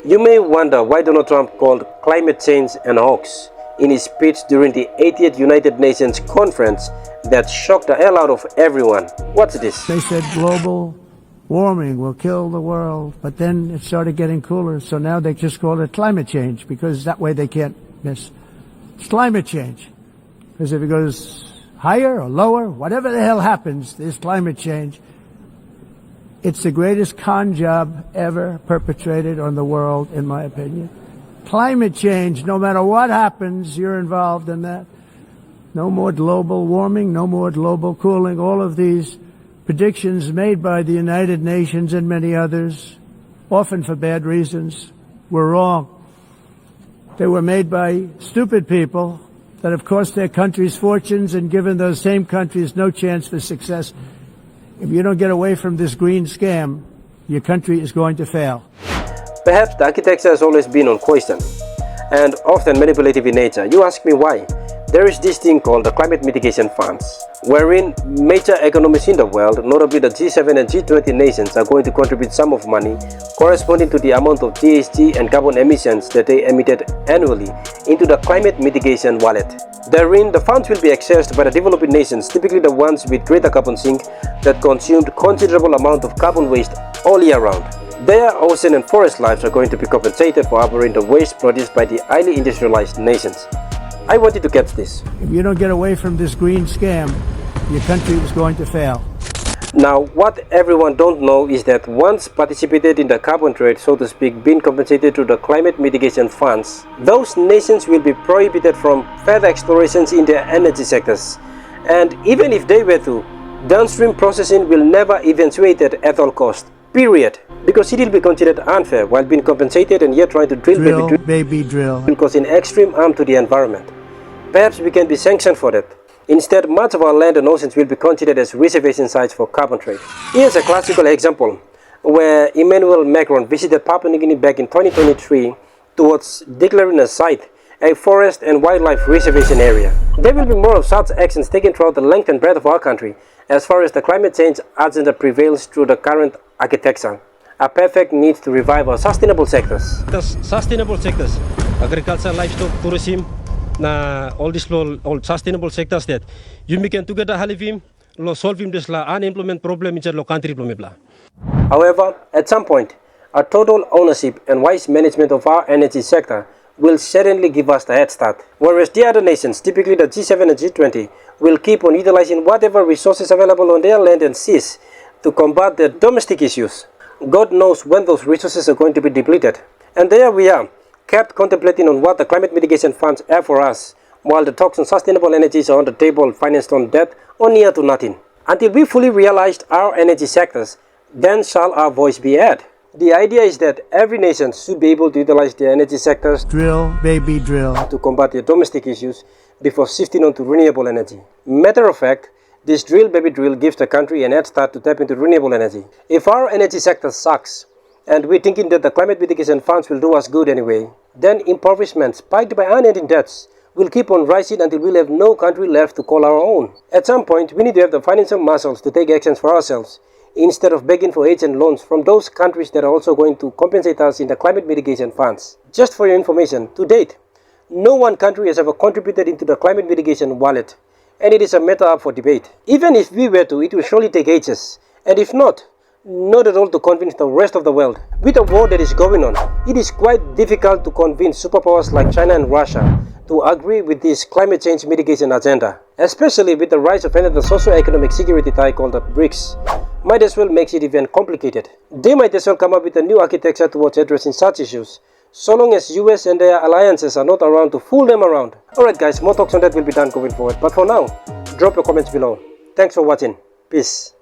You may wonder why Donald Trump called climate change an hoax in his speech during the 80th United Nations conference that shocked the hell out of everyone. What's this? They said global warming will kill the world, but then it started getting cooler, so now they just call it climate change because that way they can't miss. It's climate change. Because if it goes higher or lower, whatever the hell happens, there's climate change. It's the greatest con job ever perpetrated on the world, in my opinion. Climate change, no matter what happens, you're involved in that. No more global warming, no more global cooling. All of these predictions made by the United Nations and many others, often for bad reasons, were wrong. They were made by stupid people that have cost their countries fortunes and given those same countries no chance for success. If you don't get away from this green scam, your country is going to fail. Perhaps the architecture has always been on question and often manipulative in nature. You ask me why. There is this thing called the climate mitigation funds, wherein major economies in the world, notably the G7 and G20 nations, are going to contribute sum of money corresponding to the amount of GHG and carbon emissions that they emitted annually into the climate mitigation wallet. Therein, the funds will be accessed by the developing nations, typically the ones with greater carbon sink that consumed considerable amount of carbon waste all year round. Their ocean and forest lives are going to be compensated for harboring the waste produced by the highly industrialized nations. I want you to catch this. If you don't get away from this green scam, your country is going to fail. Now, what everyone don't know is that once participated in the carbon trade, so to speak, being compensated through the climate mitigation funds, those nations will be prohibited from further explorations in their energy sectors. And even if they were to, downstream processing will never eventuate at all cost. Period. Because it will be considered unfair while being compensated and yet trying to drill baby drill, causing extreme harm to the environment. Perhaps we can be sanctioned for that. Instead, much of our land and oceans will be considered as reservation sites for carbon trade. Here's a classical example where Emmanuel Macron visited Papua New Guinea back in 2023 towards declaring a site a forest and wildlife reservation area. There will be more of such actions taken throughout the length and breadth of our country as far as the climate change agenda prevails through the current architecture. A perfect need to revive our sustainable sectors. The sustainable sectors, agriculture, livestock, tourism, all these all sustainable sectors that you can together halivim, solving this unemployment problem in the country. However, at some point, a total ownership and wise management of our energy sector will certainly give us the head start. Whereas the other nations, typically the G7 and G20, will keep on utilizing whatever resources available on their land and seas to combat their domestic issues. God knows when those resources are going to be depleted. And there we are, kept contemplating on what the climate mitigation funds are for us, while the talks on sustainable energies are on the table, financed on debt or near to nothing. Until we fully realized our energy sectors, then shall our voice be heard. The idea is that every nation should be able to utilize their energy sectors drill, baby drill, to combat their domestic issues before shifting on to renewable energy. Matter of fact, this drill baby drill gives the country an head start to tap into renewable energy. If our energy sector sucks, and we're thinking that the climate mitigation funds will do us good anyway, then impoverishment spiked by unending debts will keep on rising until we'll have no country left to call our own. At some point, we need to have the financial muscles to take actions for ourselves, instead of begging for aid and loans from those countries that are also going to compensate us in the climate mitigation funds. Just for your information, to date, no one country has ever contributed into the climate mitigation wallet, and it is a matter up for debate. Even if we were to, it will surely take ages, and if not at all to convince the rest of the world. With the war that is going on, it is quite difficult to convince superpowers like China and Russia to agree with this climate change mitigation agenda, especially with the rise of another socio-economic security tie called the BRICS. Might as well makes it even complicated. They might as well come up with a new architecture towards addressing such issues, so long as US and their alliances are not around to fool them around. Alright guys, more talks on that will be done going forward, but for now, drop your comments below. Thanks for watching. Peace.